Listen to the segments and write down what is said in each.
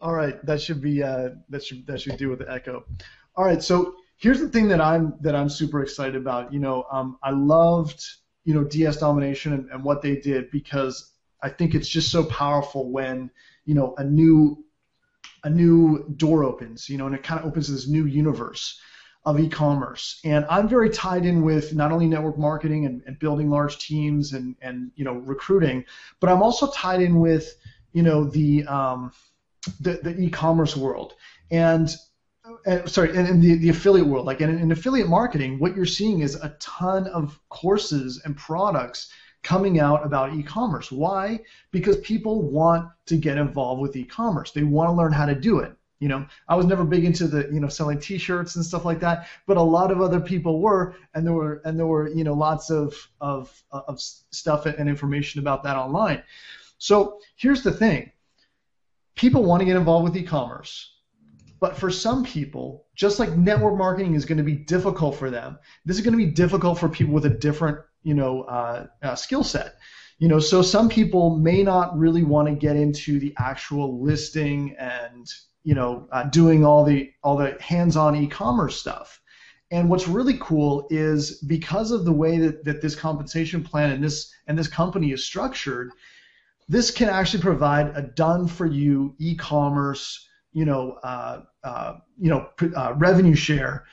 All right, that should be that should do with the echo. All right, so here's the thing that I'm super excited about. I loved DS Domination and what they did, because I think it's just so powerful when a new door opens, and it kind of opens this new universe of e-commerce. And I'm very tied in with not only network marketing and building large teams and recruiting, but I'm also tied in with the e-commerce world and the affiliate world. Like in affiliate marketing, what you're seeing is a ton of courses and products coming out about e-commerce. Why? Because people want to get involved with e-commerce. They want to learn how to do it. I was never big into the selling T-shirts and stuff like that, but a lot of other people were, and there were lots of stuff and information about that online. So here's the thing: people want to get involved with e-commerce, but for some people, just like network marketing is going to be difficult for them, this is going to be difficult for people with a different skill set. So some people may not really want to get into the actual listing and doing all the hands-on e-commerce stuff. And what's really cool is, because of the way that this compensation plan and this company is structured, this can actually provide a done-for-you e-commerce revenue share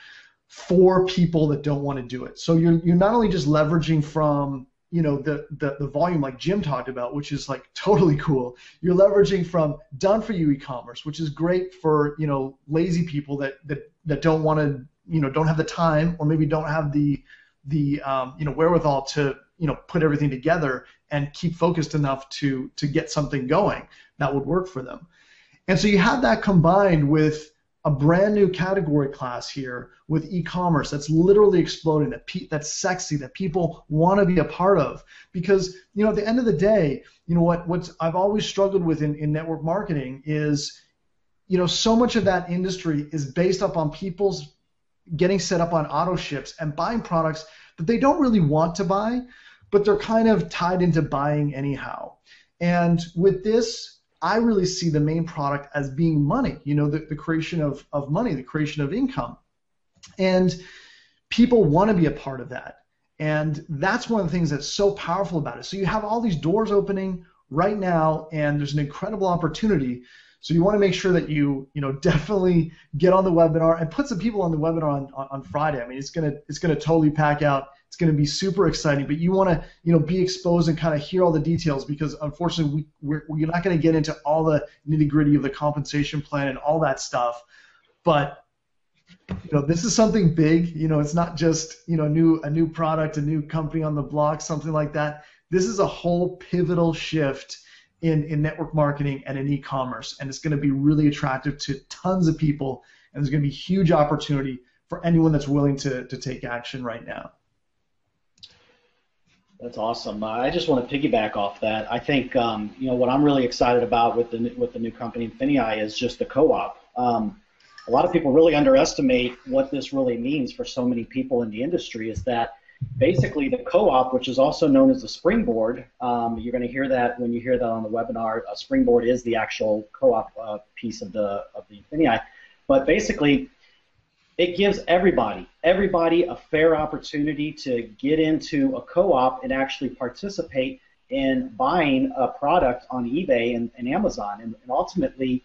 for people that don't want to do it. So you're not only just leveraging from the volume like Jim talked about, which is like totally cool. You're leveraging from done-for-you e-commerce, which is great for lazy people that don't want to don't have the time, or maybe don't have the wherewithal to put everything together and keep focused enough to get something going that would work for them. And so you have that combined with a brand new category class here with e-commerce that's literally exploding, that's sexy, that people want to be a part of. Because at the end of the day, what I've always struggled with in network marketing is so much of that industry is based up on people's getting set up on auto ships and buying products that they don't really want to buy, but they're kind of tied into buying anyhow. And with this, I really see the main product as being money, the creation of money, the creation of income. And people want to be a part of that. And that's one of the things that's so powerful about it. So you have all these doors opening right now, and there's an incredible opportunity. So you want to make sure that you definitely get on the webinar and put some people on the webinar on Friday. I mean, it's gonna totally pack out. It's going to be super exciting, but you want to be exposed and kind of hear all the details, because unfortunately we're not going to get into all the nitty-gritty of the compensation plan and all that stuff. But this is something big. It's not just a new product, a new company on the block, something like that. This is a whole pivotal shift in network marketing and in e-commerce, and it's going to be really attractive to tons of people, and there's going to be huge opportunity for anyone that's willing to take action right now. That's awesome. I just want to piggyback off that. I think what I'm really excited about with the new company INFINii is just the co-op. A lot of people really underestimate what this really means for so many people in the industry. Is that basically the co-op, which is also known as the springboard. You're going to hear that when you hear that on the webinar. A springboard is the actual co-op piece of the INFINii, but basically, it gives everybody a fair opportunity to get into a co-op and actually participate in buying a product on eBay and Amazon. And ultimately,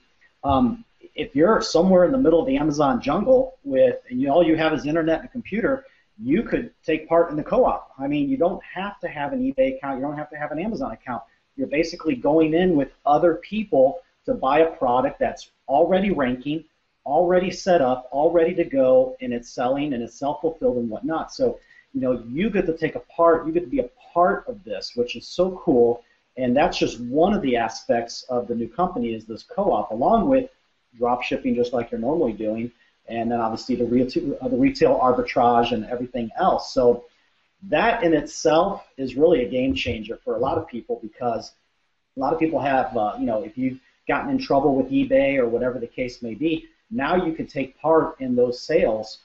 if you're somewhere in the middle of the Amazon jungle and all you have is internet and a computer, you could take part in the co-op. I mean, you don't have to have an eBay account. You don't have to have an Amazon account. You're basically going in with other people to buy a product that's already ranking, already set up, all ready to go, and it's selling and it's self-fulfilled and whatnot. So, you get to take a part, you get to be a part of this, which is so cool. And that's just one of the aspects of the new company, is this co-op, along with drop shipping, just like you're normally doing, and then obviously the retail arbitrage and everything else. So that in itself is really a game changer for a lot of people, because a lot of people have, if you've gotten in trouble with eBay or whatever the case may be, now you can take part in those sales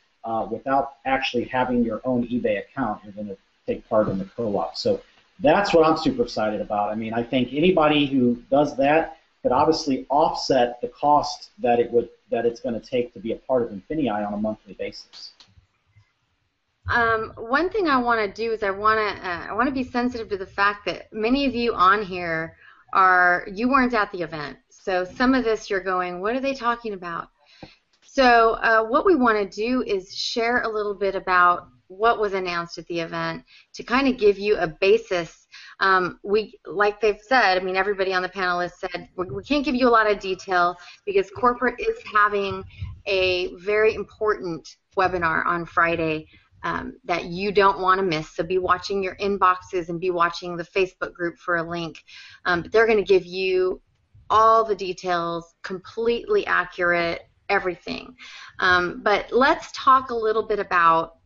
without actually having your own eBay account. You're going to take part in the co-op. So that's what I'm super excited about. I mean, I think anybody who does that could obviously offset the cost that it's going to take to be a part of INFINii on a monthly basis. One thing I want to do is I want to be sensitive to the fact that many of you on here you weren't at the event, so some of this you're going, what are they talking about? So what we want to do is share a little bit about what was announced at the event to kind of give you a basis. Like they've said, I mean, everybody on the panel has said, we can't give you a lot of detail because corporate is having a very important webinar on Friday that you don't want to miss. So be watching your inboxes and be watching the Facebook group for a link. But they're going to give you all the details, completely accurate, everything. But let's talk a little bit about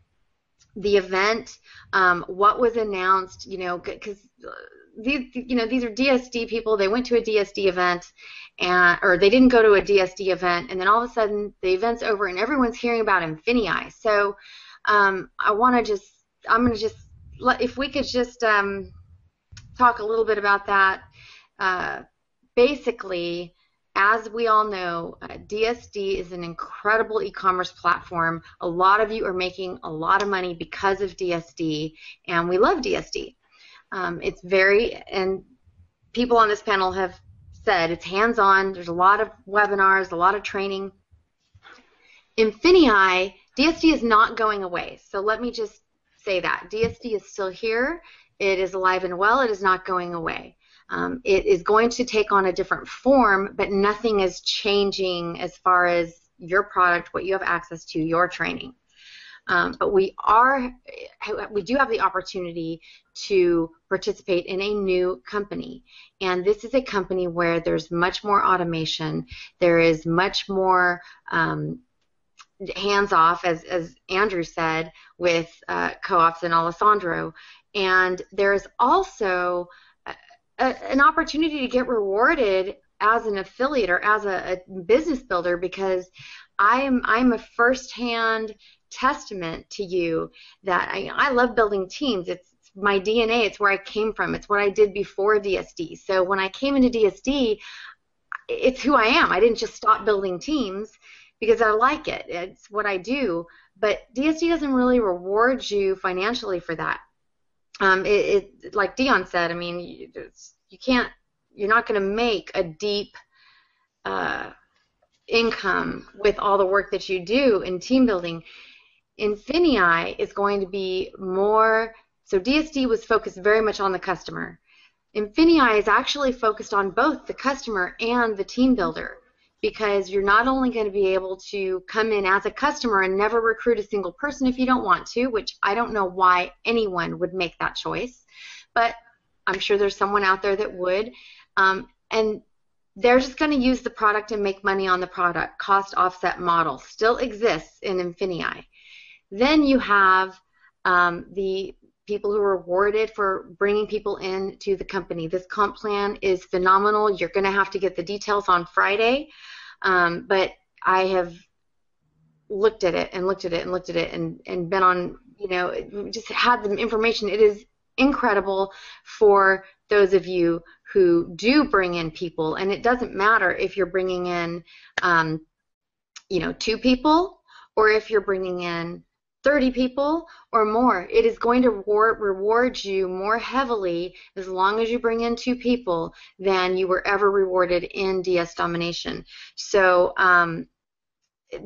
the event, what was announced, because these are DSD people. They went to a DSD event, or they didn't go to a DSD event, and then all of a sudden the event's over and everyone's hearing about INFINii. So if we could just talk a little bit about that. Basically, as we all know, DSD is an incredible e-commerce platform. A lot of you are making a lot of money because of DSD, and we love DSD. And people on this panel have said it's hands-on. There's a lot of webinars, a lot of training. INFINii, DSD is not going away. So let me just say that. DSD is still here. It is alive and well. It is not going away. It is going to take on a different form, but nothing is changing as far as your product, what you have access to, your training. But we do have the opportunity to participate in a new company, and this is a company where there's much more automation. There is much more hands-off, as Andrew said, with co-ops and Alessandro, and there's also an opportunity to get rewarded as an affiliate or as a business builder, because I'm a first-hand testament to you that I love building teams. It's my DNA. It's where I came from. It's what I did before DSD. So when I came into DSD, it's who I am. I didn't just stop building teams because I like it. It's what I do. But DSD doesn't really reward you financially for that. Like Dion said, I mean, you're not going to make a deep income with all the work that you do in team building. INFINii is going to be more, so DSD was focused very much on the customer. INFINii is actually focused on both the customer and the team builder, because you're not only going to be able to come in as a customer and never recruit a single person if you don't want to, which I don't know why anyone would make that choice, but I'm sure there's someone out there that would, and they're just going to use the product and make money on the product. Cost offset model still exists in INFINii. Then you have the people who are rewarded for bringing people into the company. This comp plan is phenomenal. You're going to have to get the details on Friday, but I have looked at it and looked at it and looked at it and been on, just had the information. It is incredible for those of you who do bring in people, and it doesn't matter if you're bringing in, 2 people or if you're bringing in 30 people or more. It is going to reward you more heavily as long as you bring in 2 people than you were ever rewarded in DS Domination. So,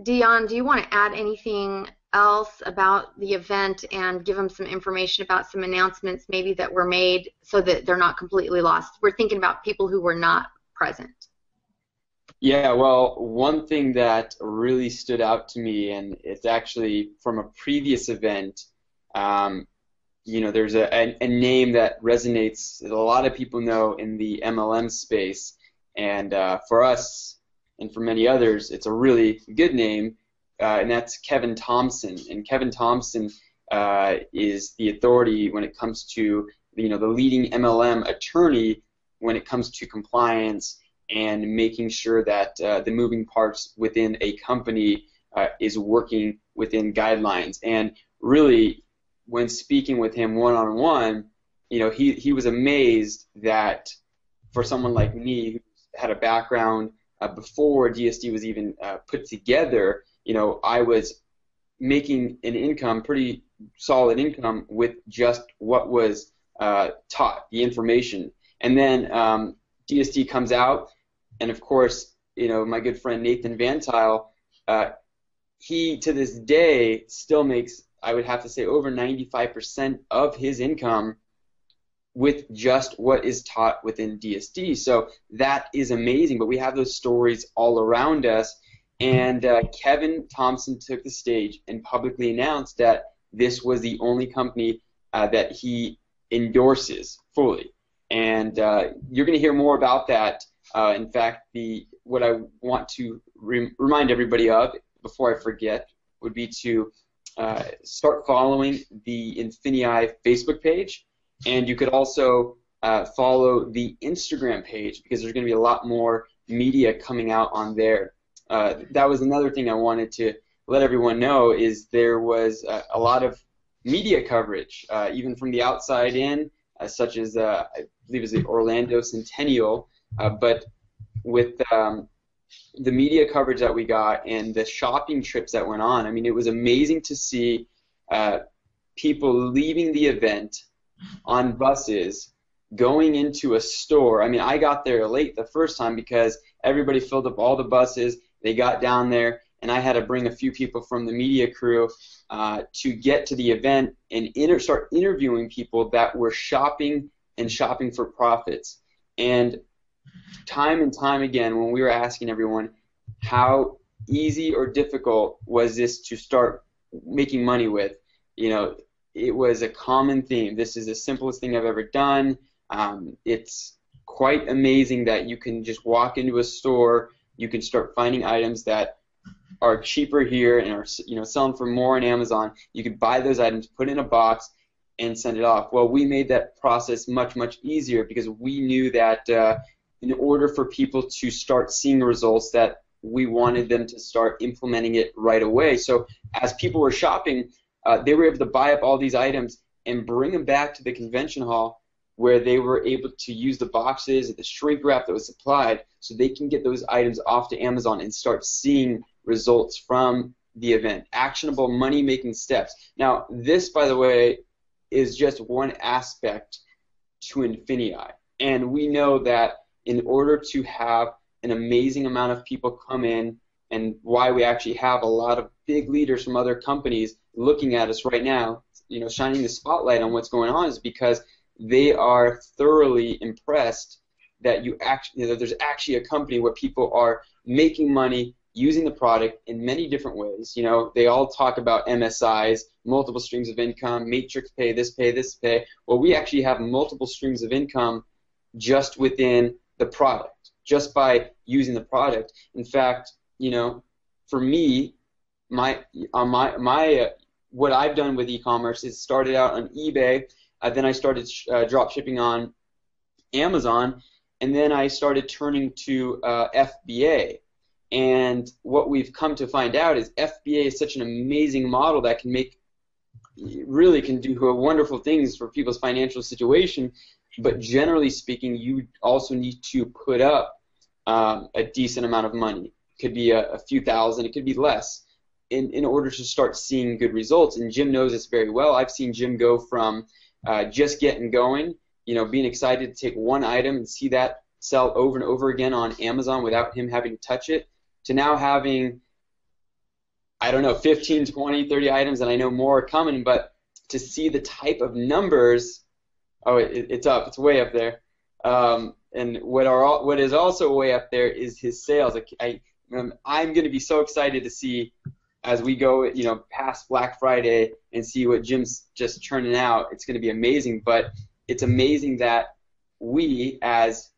Dion, do you want to add anything else about the event and give them some information about some announcements maybe that were made so that they're not completely lost? We're thinking about people who were not present. Yeah, well, one thing that really stood out to me, and it's actually from a previous event, there's a name that resonates, that a lot of people know in the MLM space, and for us and for many others, it's a really good name, and that's Kevin Thompson. And Kevin Thompson is the authority when it comes to, the leading MLM attorney when it comes to compliance and making sure that the moving parts within a company is working within guidelines. And really, when speaking with him one-on-one, he was amazed that for someone like me who had a background before DSD was even put together. You know, I was making an income, pretty solid income, with just what was taught, the information. And then DSD comes out, and of course, you know, my good friend Nathan Van Tile, he to this day still makes, I would have to say, over 95% of his income with just what is taught within DSD. So that is amazing, but we have those stories all around us. And Kevin Thompson took the stage and publicly announced that this was the only company that he endorses fully. And you're going to hear more about that. In fact, what I want to remind everybody of, before I forget, would be to start following the INFINii Facebook page, and you could also follow the Instagram page, because there's going to be a lot more media coming out on there. That was another thing I wanted to let everyone know, is there was a lot of media coverage, even from the outside in, such as I believe it was the Orlando Centennial, but with the media coverage that we got and the shopping trips that went on, I mean, it was amazing to see people leaving the event on buses, going into a store. I mean, I got there late the first time because everybody filled up all the buses. They got down there, and I had to bring a few people from the media crew to get to the event and start interviewing people that were shopping and shopping for profits. And time and time again, when we were asking everyone how easy or difficult was this to start making money with, you know, it was a common theme. This is the simplest thing I've ever done. It's quite amazing that you can just walk into a store, you can start finding items that are cheaper here and are, you know, selling for more on Amazon. You could buy those items, put in a box, and send it off. Well, we made that process much, much easier, because we knew that in order for people to start seeing results, that we wanted them to start implementing it right away. So as people were shopping, they were able to buy up all these items and bring them back to the convention hall, where they were able to use the boxes, the shrink wrap that was supplied, so they can get those items off to Amazon and start seeing results from the event. Actionable money-making steps. Now, this, by the way, is just one aspect to INFINii. And we know that in order to have an amazing amount of people come in, and why we actually have a lot of big leaders from other companies looking at us right now, you know, shining the spotlight on what's going on, is because they are thoroughly impressed that there's actually a company where people are making money using the product in many different ways. You know, they all talk about MSIs, multiple streams of income, matrix pay, this pay, this pay. Well, we actually have multiple streams of income just within the product, just by using the product. In fact, you know, for me, what I've done with e-commerce is started out on eBay, then I started drop shipping on Amazon, and then I started turning to FBA. And what we've come to find out is FBA is such an amazing model that really can do wonderful things for people's financial situation. But generally speaking, you also need to put up a decent amount of money. It could be a few thousand, it could be less, in order to start seeing good results. And Jim knows this very well. I've seen Jim go from just getting going, you know, being excited to take one item and see that sell over and over again on Amazon without him having to touch it, to now having, I don't know, 15, 20, 30 items, and I know more are coming, but to see the type of numbers, it's up, it's way up there. And what is also way up there is his sales. I'm going to be so excited to see, as we go, you know, past Black Friday and see what Jim's just churning out. It's going to be amazing. But it's amazing that we, as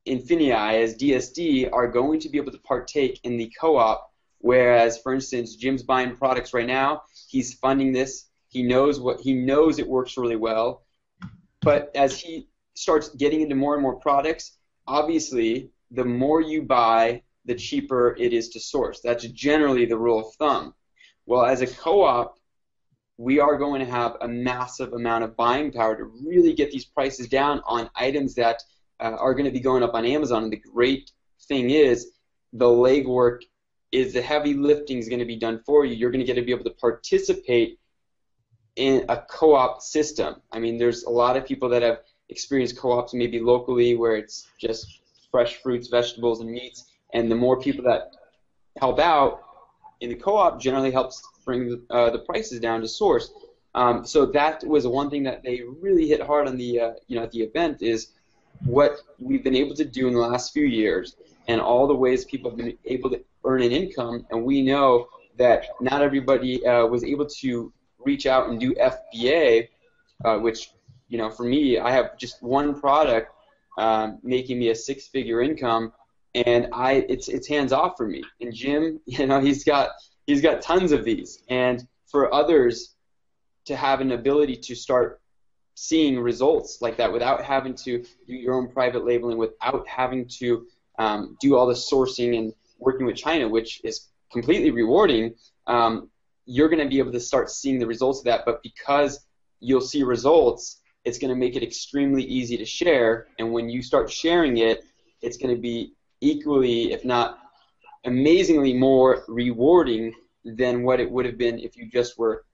INFINii, as DSD, are going to be able to partake in the co-op. Whereas, for instance, Jim's buying products right now. He's funding this. He knows it works really well. But as he starts getting into more and more products, obviously, the more you buy, the cheaper it is to source. That's generally the rule of thumb. Well, as a co-op, we are going to have a massive amount of buying power to really get these prices down on items that are going to be going up on Amazon. And the great thing is the legwork is the heavy lifting is going to be done for you. You're going to get to be able to participate in a co-op system. I mean, there's a lot of people that have experienced co-ops maybe locally where it's just fresh fruits, vegetables, and meats, and the more people that help out in the co-op generally helps bring the prices down to source. So that was one thing that they really hit hard on the at the event is what we've been able to do in the last few years and all the ways people have been able to earn an income. And we know that not everybody was able to reach out and do FBA, which, for me, I have just one product making me a six-figure income, and it's hands off for me. And Jim, he's got tons of these. And for others to have an ability to start seeing results like that without having to do your own private labeling, without having to do all the sourcing and working with China, which is completely rewarding, you're going to be able to start seeing the results of that. But because you'll see results, it's going to make it extremely easy to share. And when you start sharing it, it's going to be equally, if not amazingly more rewarding than what it would have been if you just were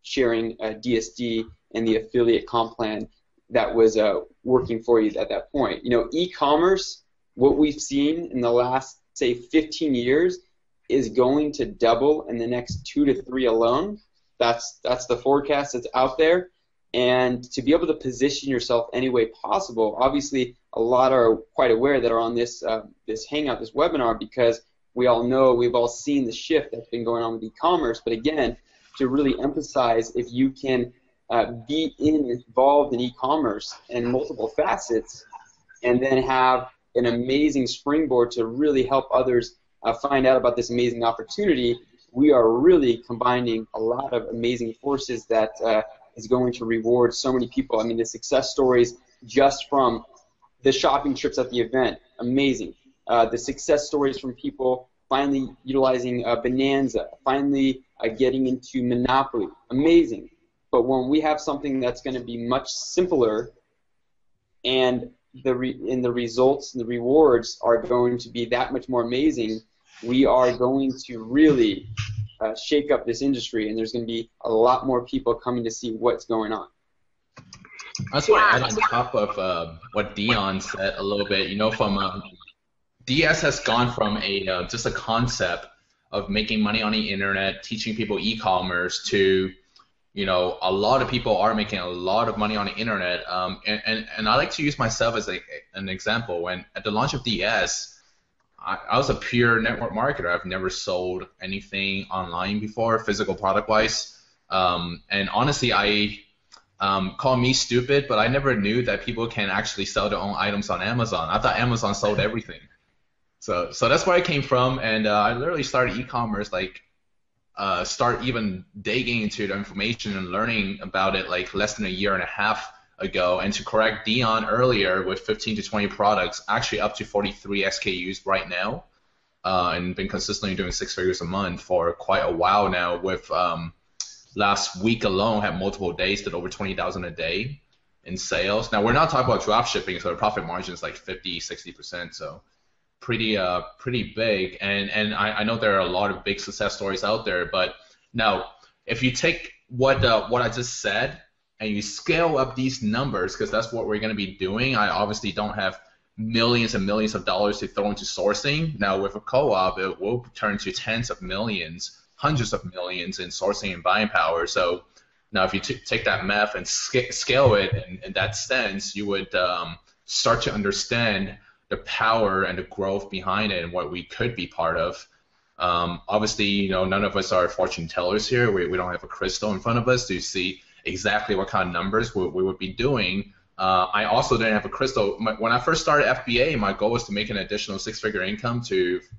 sharing DSD and the affiliate comp plan that was working for you at that point. E-commerce, what we've seen in the last, say, 15 years is going to double in the next 2 to 3 alone. That's the forecast that's out there. And to be able to position yourself any way possible, obviously a lot are quite aware that are on this hangout, this webinar, because we all know, we've all seen the shift that's been going on with e-commerce. But again, to really emphasize, if you can be involved in e-commerce in multiple facets and then have an amazing springboard to really help others find out about this amazing opportunity, we are really combining a lot of amazing forces that is going to reward so many people. I mean, the success stories just from the shopping trips at the event, amazing. The success stories from people finally utilizing Bonanza, finally getting into Monopoly, amazing. But when we have something that's going to be much simpler and the results and the rewards are going to be that much more amazing, we are going to really shake up this industry, and there's going to be a lot more people coming to see what's going on. I just want to add on top of what Dion said a little bit. From DS has gone from just a concept of making money on the internet, teaching people e-commerce, to a lot of people are making a lot of money on the internet. And I like to use myself as an example. When at the launch of DS, I was a pure network marketer. I've never sold anything online before, physical product-wise. And honestly, call me stupid, but I never knew that people can actually sell their own items on Amazon. I thought Amazon sold everything. So that's where I came from, and I literally started e-commerce, start even digging into the information and learning about it less than a year and a half ago. And to correct Dion earlier, with 15 to 20 products, actually up to 43 SKUs right now, and been consistently doing 6 figures a month for quite a while now. With last week alone, had multiple days, did over 20,000 a day in sales. Now we're not talking about drop shipping, so the profit margin is like 50, 60%. So pretty big. And I know there are a lot of big success stories out there. But now, if you take what I just said and you scale up these numbers, because that's what we're going to be doing. I obviously don't have millions and millions of dollars to throw into sourcing. Now with a co-op, it will turn to tens of millions, hundreds of millions in sourcing and buying power. So now if you take that math and scale it in that sense, you would start to understand the power and the growth behind it and what we could be part of. Obviously, none of us are fortune tellers here. We don't have a crystal in front of us to see exactly what kind of numbers we would be doing. I also didn't have a crystal. When I first started FBA, my goal was to make an additional 6-figure income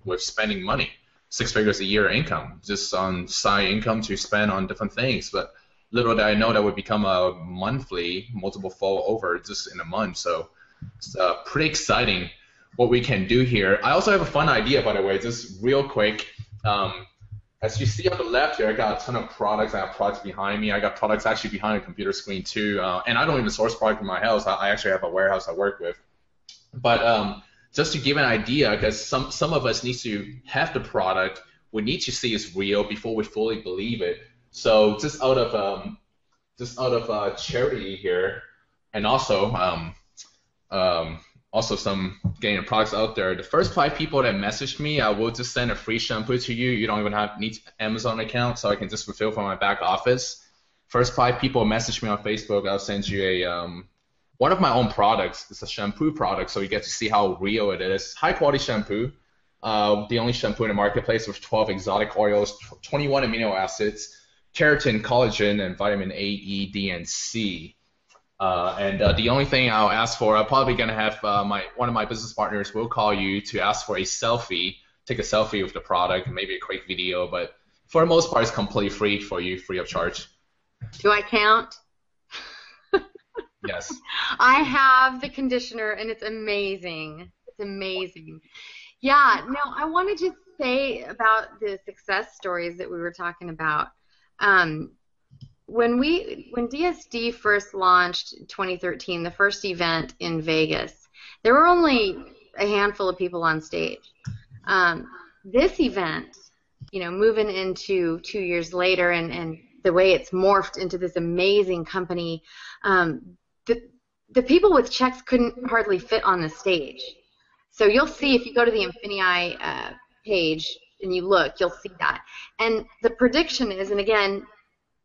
with spending money, 6 figures a year income, just on side income to spend on different things. But little did I know that would become a monthly, multiple fold over just in a month. So it's pretty exciting what we can do here. I also have a fun idea, by the way, just real quick. As you see on the left here, I got a ton of products. I have products behind me. I got products actually behind the computer screen too. And I don't even source product in my house. I actually have a warehouse I work with. But just to give an idea, because some of us need to have the product, we need to see it's real before we fully believe it. So just out of charity here, and also some getting products out there. The first 5 people that messaged me, I will just send a free shampoo to you. You don't even need Amazon account, so I can just fulfill from my back office. First 5 people message me on Facebook, I'll send you a one of my own products. It's a shampoo product, so you get to see how real it is. High quality shampoo. The only shampoo in the marketplace with 12 exotic oils, 21 amino acids, keratin, collagen, and vitamin A, E, D, and C. And the only thing I'll ask for, I'm probably going to have one of my business partners will call you to ask for a selfie, take a selfie with the product, maybe a quick video, but for the most part, it's completely free for you, free of charge. Do I count? Yes. I have the conditioner, and it's amazing. It's amazing. Yeah, no, I want to just say about the success stories that we were talking about. When DSD first launched in 2013, the first event in Vegas, there were only a handful of people on stage. This event, moving into 2 years later, and the way it's morphed into this amazing company, the people with checks couldn't hardly fit on the stage. So you'll see if you go to the INFINii page and you look, you'll see that. And the prediction is, and again,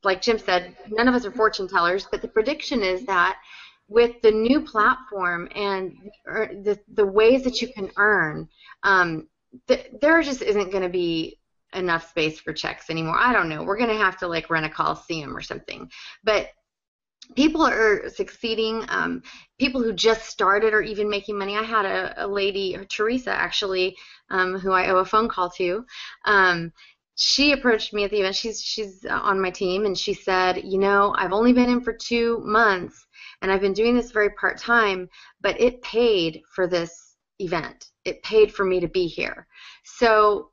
like Jim said, none of us are fortune tellers, but the prediction is that with the new platform and the ways that you can earn, there just isn't going to be enough space for checks anymore. I don't know. We're going to have to like rent a Coliseum or something. But people are succeeding. People who just started are even making money. I had a lady, Teresa actually, who I owe a phone call to. She approached me at the event. She's on my team, and she said, I've only been in for 2 months, and I've been doing this very part-time, but it paid for this event. It paid for me to be here. So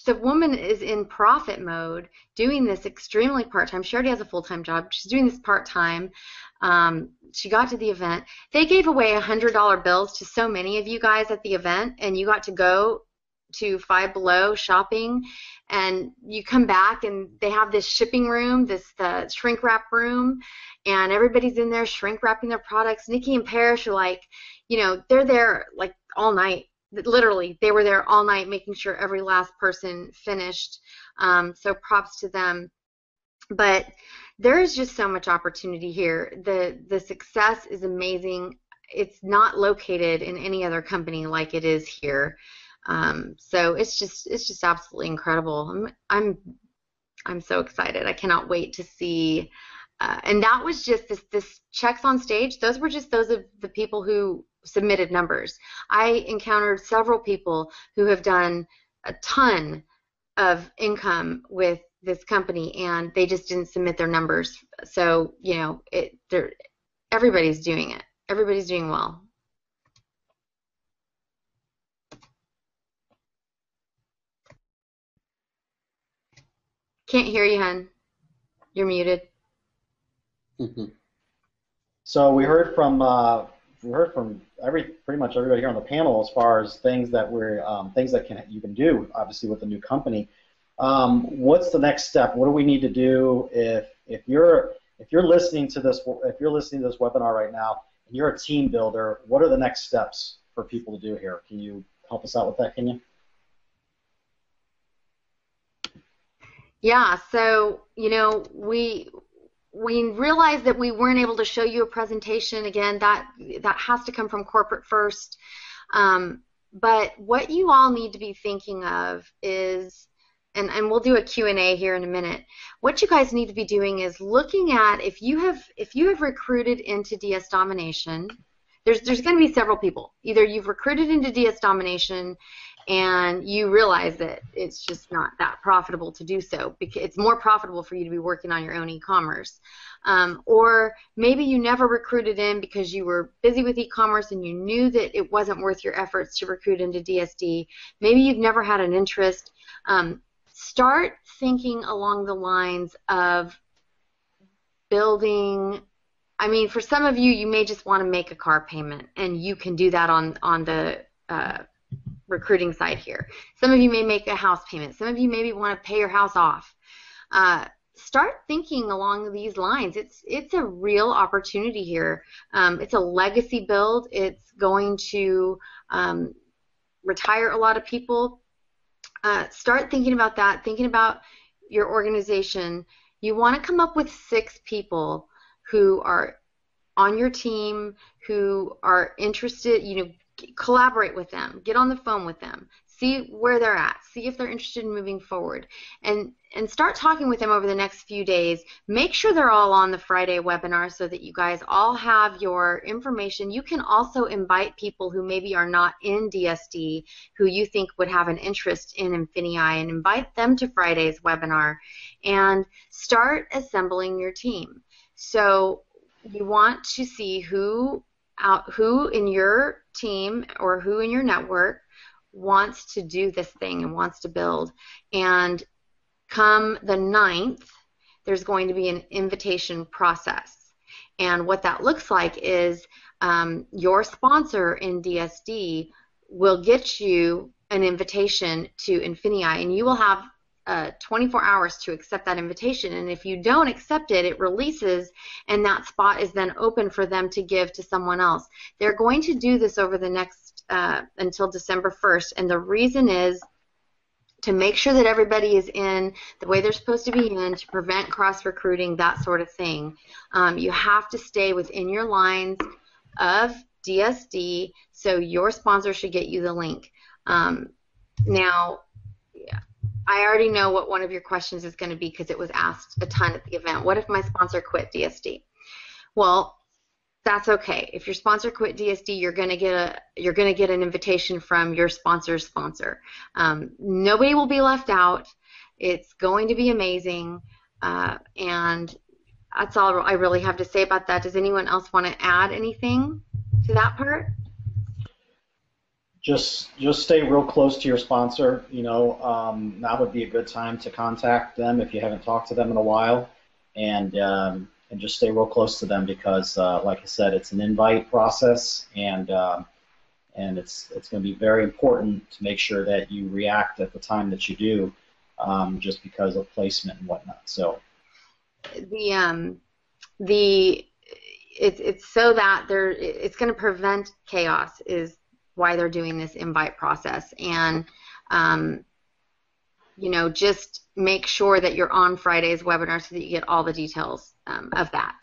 the woman is in profit mode, doing this extremely part-time. She already has a full-time job. She's doing this part-time. She got to the event. They gave away $100 bills to so many of you guys at the event, and you got to go to Five Below shopping, and you come back and they have this shipping room, the shrink wrap room, and everybody's in there shrink wrapping their products. Nikki and Parrish are like, they're there like all night. Literally, they were there all night making sure every last person finished. So props to them. But there is just so much opportunity here. The success is amazing. It's not located in any other company like it is here. So it's just absolutely incredible. I'm so excited. I cannot wait to see. And that was just this checks on stage. Those were just those of the people who submitted numbers. I encountered several people who have done a ton of income with this company, and they just didn't submit their numbers. So everybody's doing it. Everybody's doing well. Can't hear you, hun. You're muted. So we heard from pretty much everybody here on the panel as far as things that you can do, obviously, with the new company. What's the next step? What do we need to do if you're listening to this webinar right now and you're a team builder? What are the next steps for people to do here? Can you help us out with that? Can you? Yeah, so we realized that we weren't able to show you a presentation. Again, that has to come from corporate first. But what you all need to be thinking of is, and we'll do a Q&A here in a minute. What you guys need to be doing is looking at if you have recruited into DS Domination. There's going to be several people. Either you've recruited into DS Domination and you realize that it's just not that profitable to do so, because it's more profitable for you to be working on your own e-commerce. Or maybe you never recruited in because you were busy with e-commerce and you knew that it wasn't worth your efforts to recruit into DSD. Maybe you've never had an interest. Start thinking along the lines of building I mean, for some of you, you may just want to make a car payment, and you can do that on the recruiting side here. Some of you may make a house payment. Some of you maybe want to pay your house off. Start thinking along these lines. It's a real opportunity here. It's a legacy build. It's going to retire a lot of people. Start thinking about that, thinking about your organization. You want to come up with 6 people who are on your team, who are interested, collaborate with them, get on the phone with them, see where they're at, see if they're interested in moving forward, and start talking with them over the next few days. Make sure they're all on the Friday webinar so that you guys all have your information. You can also invite people who maybe are not in DSD, who you think would have an interest in INFINii, and invite them to Friday's webinar, and start assembling your team. So you want to see who in your team or who in your network wants to do this thing and wants to build. And come the 9th, there's going to be an invitation process. And what that looks like is your sponsor in DSD will get you an invitation to INFINii, and you will have 24 hours to accept that invitation. And if you don't accept it, it releases, and that spot is then open for them to give to someone else. They're going to do this over the next until December 1st, and the reason is to make sure that everybody is in the way they're supposed to be in, to prevent cross-recruiting, that sort of thing. You have to stay within your lines of DSD, so your sponsor should get you the link. Now, I already know what one of your questions is going to be because it was asked a ton at the event. What if my sponsor quit DSD? Well, that's okay. If your sponsor quit DSD, you're going to get an invitation from your sponsor's sponsor. Nobody will be left out. It's going to be amazing, and that's all I really have to say about that. Does anyone else want to add anything to that part? Just stay real close to your sponsor. Now would be a good time to contact them if you haven't talked to them in a while, and just stay real close to them because, like I said, it's an invite process, and it's going to be very important to make sure that you react at the time that you do, just because of placement and whatnot. So it's so that it's going to prevent chaos is why they're doing this invite process. And just make sure that you're on Friday's webinar so that you get all the details of that.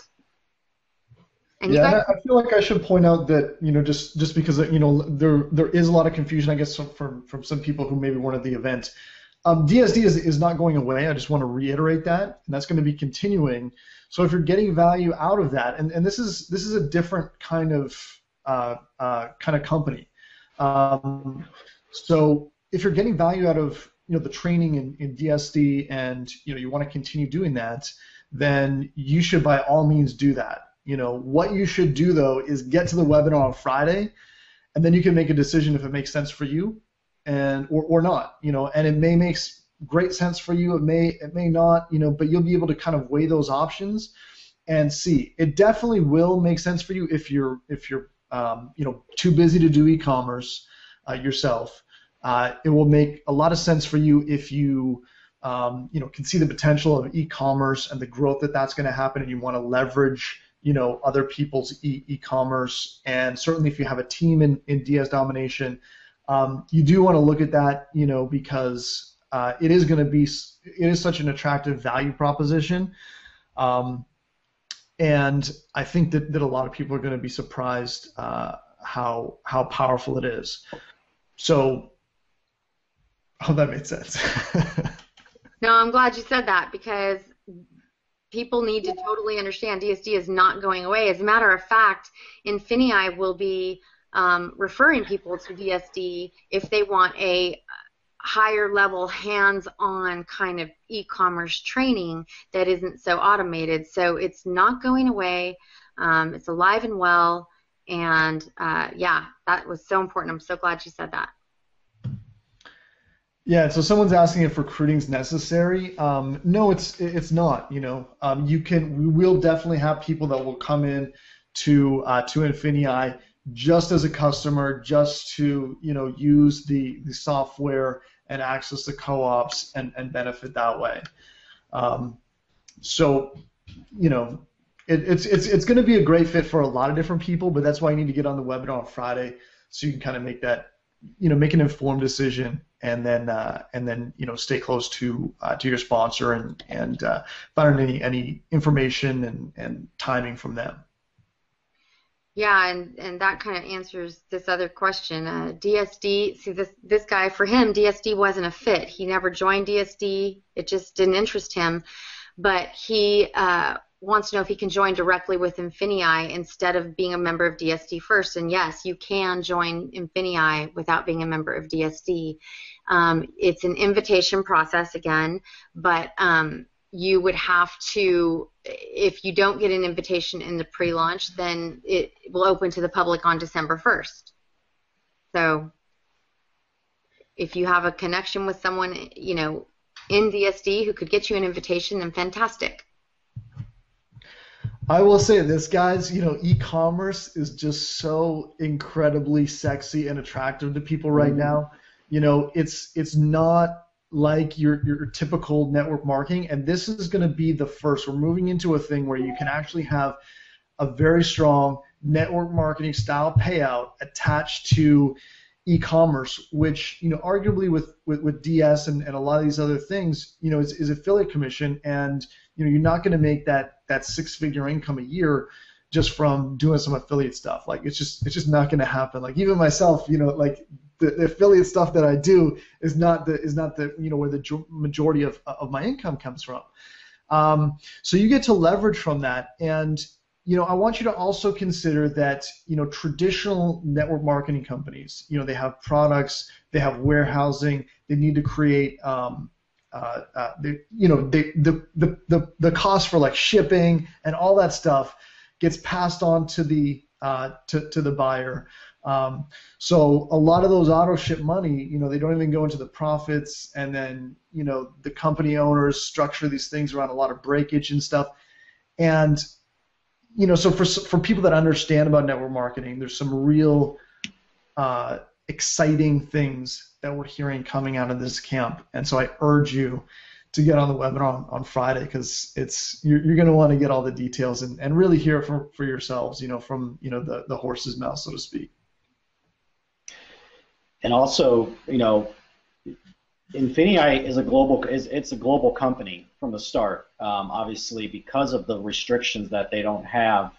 And yeah, I feel like I should point out that just because there is a lot of confusion, I guess, from some people who maybe weren't at the event. DSD is not going away. I just want to reiterate that, and that's going to be continuing. So if you're getting value out of that, and this is a different kind of company. So if you're getting value out of the training in DSD and you want to continue doing that, then you should by all means do that. What you should do though is get to the webinar on Friday, and then you can make a decision if it makes sense for you or not. And it may make great sense for you. It may not. But you'll be able to kind of weigh those options and see. It definitely will make sense for you if you're too busy to do e-commerce yourself. It will make a lot of sense for you if you can see the potential of e-commerce and the growth that's going to happen, and you want to leverage other people's e-commerce. And certainly if you have a team in DS Domination, you do want to look at that, because it is such an attractive value proposition. And I think that a lot of people are going to be surprised how powerful it is. So, I hope that made sense. No, I'm glad you said that because people need to totally understand DSD is not going away. As a matter of fact, INFINii will be referring people to DSD if they want a higher level hands-on kind of e-commerce training that isn't so automated. So it's not going away. It's alive and well, and yeah, that was so important. I'm so glad you said that. Yeah, so someone's asking if recruiting is necessary. No, it's not. We will definitely have people that will come in to InfiniI just as a customer, just to use the software and access the co-ops and benefit that way. Um, so you know, it's going to be a great fit for a lot of different people, but that's why you need to get on the webinar on Friday so you can kind of make that, make an informed decision, and then stay close to your sponsor and find out any information and timing from them. Yeah, and that kind of answers this other question. DSD, see this guy, for him, DSD wasn't a fit. He never joined DSD. It just didn't interest him. But he wants to know if he can join directly with INFINii instead of being a member of DSD first. And yes, you can join INFINii without being a member of DSD. It's an invitation process again, but you would have to, if you don't get an invitation in the pre-launch, then it will open to the public on December 1st. So if you have a connection with someone, in DSD who could get you an invitation, then fantastic. I will say this, guys, e-commerce is just so incredibly sexy and attractive to people right now. It's not like your typical network marketing, and this is going to be the first. We're moving into a thing where you can actually have a very strong network marketing style payout attached to e-commerce, which arguably with DS and a lot of these other things, is affiliate commission, and you're not going to make that six-figure income a year just from doing some affiliate stuff. Like it's just not going to happen. Like even myself, like the affiliate stuff that I do is not the where the majority of my income comes from. So you get to leverage from that, and I want you to also consider that traditional network marketing companies, they have products, they have warehousing, they need to create the cost for like shipping and all that stuff gets passed on to the buyer. So a lot of those auto ship money, they don't even go into the profits, and then the company owners structure these things around a lot of breakage and stuff. And so for people that understand about network marketing, there's some real exciting things that we're hearing coming out of this camp. And so I urge you to get on the webinar on Friday, because you're going to want to get all the details and really hear it for yourselves, from the horse's mouth, so to speak. And also, INFINii is a global company from the start. Obviously, because of the restrictions that they don't have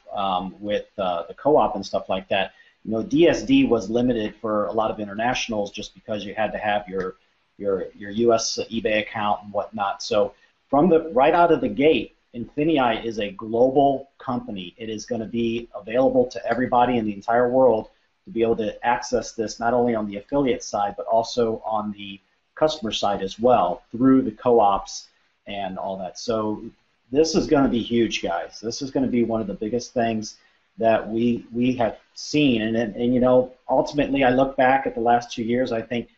with the co-op and stuff like that. DSD was limited for a lot of internationals just because you had to have your U.S. eBay account and whatnot. So from right out of the gate, INFINii is a global company. It is going to be available to everybody in the entire world to be able to access this, not only on the affiliate side, but also on the customer side as well, through the co-ops and all that. So this is going to be huge, guys. This is going to be one of the biggest things that we have seen. And ultimately, I look back at the last 2 years, I think,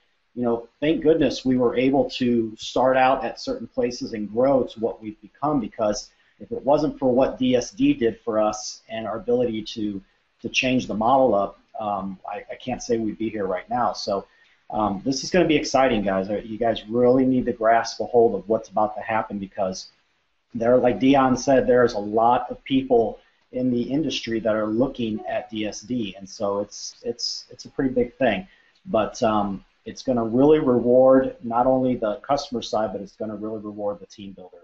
thank goodness we were able to start out at certain places and grow to what we've become, because if it wasn't for what DSD did for us and our ability to change the model up, I can't say we'd be here right now. So this is going to be exciting, guys. You guys really need to grasp a hold of what's about to happen, because like Dion said, there's a lot of people in the industry that are looking at DSD, and so it's a pretty big thing. But it's going to really reward not only the customer side, but it's going to really reward the team builder